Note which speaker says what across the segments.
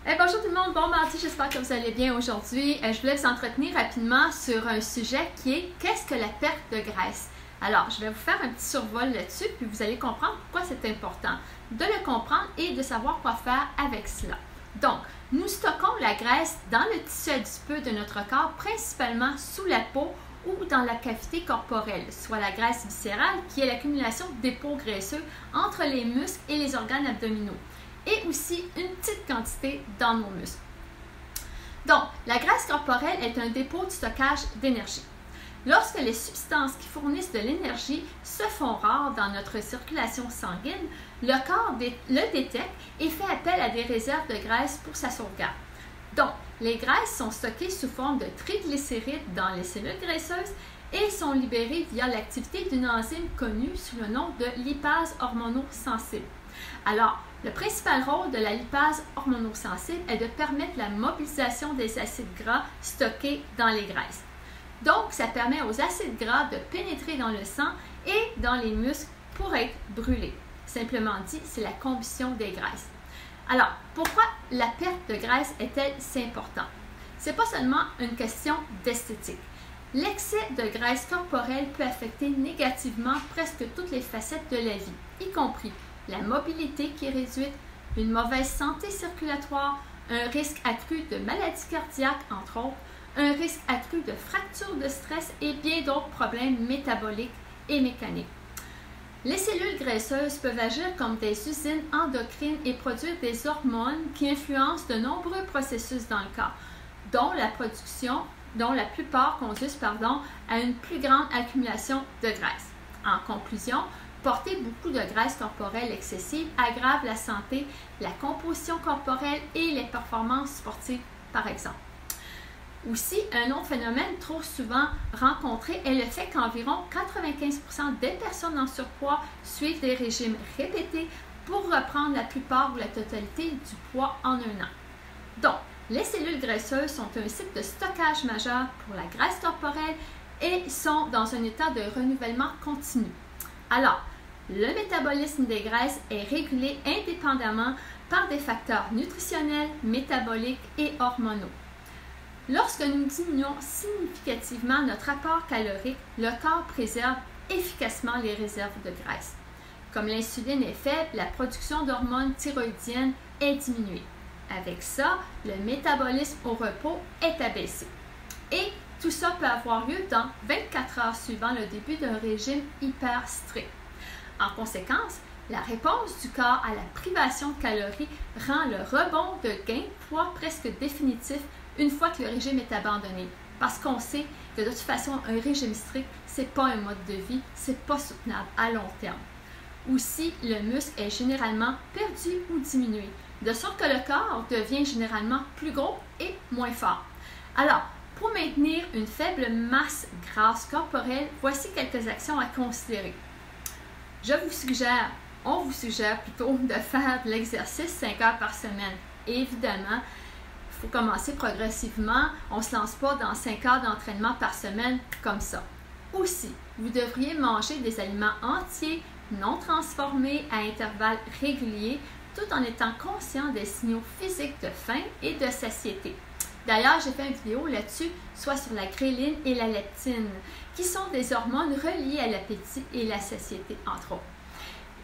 Speaker 1: Bonjour tout le monde, bon mardi, j'espère que vous allez bien aujourd'hui. Je voulais vous entretenir rapidement sur un sujet qui est qu'est-ce que la perte de graisse? Alors, je vais vous faire un petit survol là-dessus, puis vous allez comprendre pourquoi c'est important de le comprendre et de savoir quoi faire avec cela. Donc, nous stockons la graisse dans le tissu adipeux de notre corps, principalement sous la peau ou dans la cavité corporelle, soit la graisse viscérale qui est l'accumulation de dépôts graisseux entre les muscles et les organes abdominaux, et aussi une petite quantité dans nos muscles. Donc, la graisse corporelle est un dépôt de stockage d'énergie. Lorsque les substances qui fournissent de l'énergie se font rares dans notre circulation sanguine, le corps le détecte et fait appel à des réserves de graisse pour sa sauvegarde. Donc, les graisses sont stockées sous forme de triglycérides dans les cellules graisseuses et sont libérées via l'activité d'une enzyme connue sous le nom de lipase hormonosensible. Alors, le principal rôle de la lipase hormonosensible est de permettre la mobilisation des acides gras stockés dans les graisses. Donc, ça permet aux acides gras de pénétrer dans le sang et dans les muscles pour être brûlés. Simplement dit, c'est la combustion des graisses. Alors, pourquoi la perte de graisse est-elle si importante? Ce n'est pas seulement une question d'esthétique. L'excès de graisse corporelle peut affecter négativement presque toutes les facettes de la vie, y compris la mobilité qui est réduite, une mauvaise santé circulatoire, un risque accru de maladies cardiaques, entre autres, un risque accru de fractures de stress et bien d'autres problèmes métaboliques et mécaniques. Les cellules graisseuses peuvent agir comme des usines endocrines et produire des hormones qui influencent de nombreux processus dans le corps, dont la plupart conduisent à une plus grande accumulation de graisse. En conclusion, porter beaucoup de graisse corporelle excessive aggrave la santé, la composition corporelle et les performances sportives, par exemple. Aussi, un autre phénomène trop souvent rencontré est le fait qu'environ 95% des personnes en surpoids suivent des régimes répétés pour reprendre la plupart ou la totalité du poids en un an. Donc, les cellules graisseuses sont un site de stockage majeur pour la graisse corporelle et sont dans un état de renouvellement continu. Alors, le métabolisme des graisses est régulé indépendamment par des facteurs nutritionnels, métaboliques et hormonaux. Lorsque nous diminuons significativement notre apport calorique, le corps préserve efficacement les réserves de graisse. Comme l'insuline est faible, la production d'hormones thyroïdiennes est diminuée. Avec ça, le métabolisme au repos est abaissé. Et tout ça peut avoir lieu dans 24 heures suivant le début d'un régime hyper strict. En conséquence, la réponse du corps à la privation de calories rend le rebond de gain de poids presque définitif une fois que le régime est abandonné. Parce qu'on sait que de toute façon, un régime strict, ce n'est pas un mode de vie, ce n'est pas soutenable à long terme. Aussi, le muscle est généralement perdu ou diminué, de sorte que le corps devient généralement plus gros et moins fort. Alors, pour maintenir une faible masse grasse corporelle, voici quelques actions à considérer. On vous suggère plutôt de faire de l'exercice 5 heures par semaine. Évidemment, il faut commencer progressivement. On ne se lance pas dans 5 heures d'entraînement par semaine comme ça. Aussi, vous devriez manger des aliments entiers, non transformés à intervalles réguliers, tout en étant conscient des signaux physiques de faim et de satiété. D'ailleurs, j'ai fait une vidéo là-dessus, soit sur la gréline et la leptine, qui sont des hormones reliées à l'appétit et la satiété, entre autres.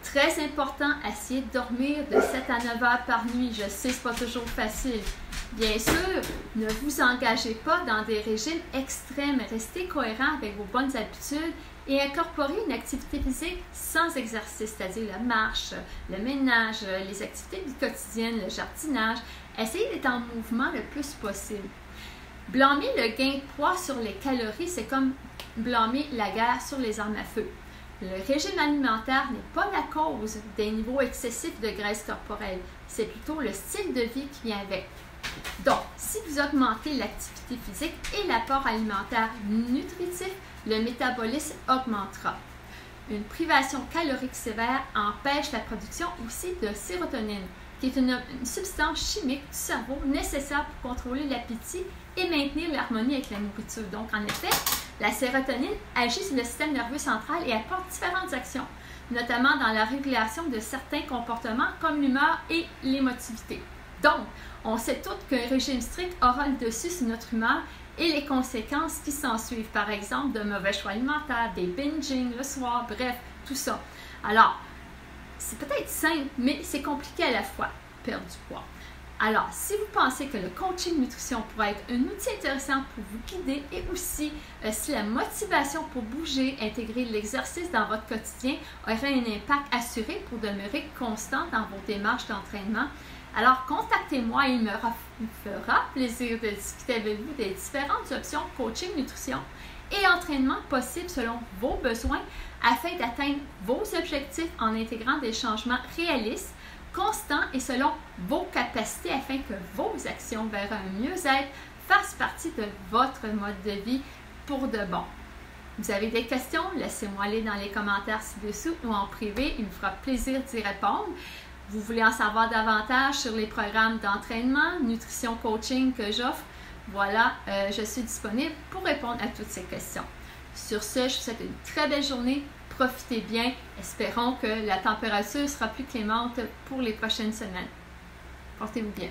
Speaker 1: Très important, essayez de dormir de 7 à 9 heures par nuit. Je sais, ce n'est pas toujours facile. Bien sûr, ne vous engagez pas dans des régimes extrêmes. Restez cohérent avec vos bonnes habitudes et incorporez une activité physique sans exercice, c'est-à-dire la marche, le ménage, les activités quotidiennes, le jardinage. Essayez d'être en mouvement le plus possible. Blâmer le gain de poids sur les calories, c'est comme blâmer la guerre sur les armes à feu. Le régime alimentaire n'est pas la cause des niveaux excessifs de graisse corporelle, c'est plutôt le style de vie qui vient avec. Donc, si vous augmentez l'activité physique et l'apport alimentaire nutritif, le métabolisme augmentera. Une privation calorique sévère empêche la production aussi de sérotonine, qui est une substance chimique du cerveau nécessaire pour contrôler l'appétit et maintenir l'harmonie avec la nourriture. Donc, en effet, la sérotonine agit sur le système nerveux central et apporte différentes actions, notamment dans la régulation de certains comportements comme l'humeur et l'émotivité. Donc, on sait toutes qu'un régime strict aura le dessus sur notre humeur et les conséquences qui s'en suivent. Par exemple, de mauvais choix alimentaires, des binging le soir, bref, tout ça. Alors, c'est peut-être simple, mais c'est compliqué à la fois, perdre du poids. Alors, si vous pensez que le coaching nutrition pourrait être un outil intéressant pour vous guider et aussi si la motivation pour bouger, intégrer l'exercice dans votre quotidien aurait un impact assuré pour demeurer constant dans vos démarches d'entraînement, alors contactez-moi et il me fera plaisir de discuter avec vous des différentes options coaching nutrition et entraînement possibles selon vos besoins afin d'atteindre vos objectifs en intégrant des changements réalistes, constants et selon vos capacités afin que vos actions vers un mieux-être fassent partie de votre mode de vie pour de bon. Vous avez des questions? Laissez-moi aller dans les commentaires ci-dessous ou en privé, il me fera plaisir d'y répondre. Vous voulez en savoir davantage sur les programmes d'entraînement, nutrition, coaching que j'offre? Voilà, je suis disponible pour répondre à toutes ces questions. Sur ce, je vous souhaite une très belle journée. Profitez bien. Espérons que la température sera plus clémente pour les prochaines semaines. Portez-vous bien.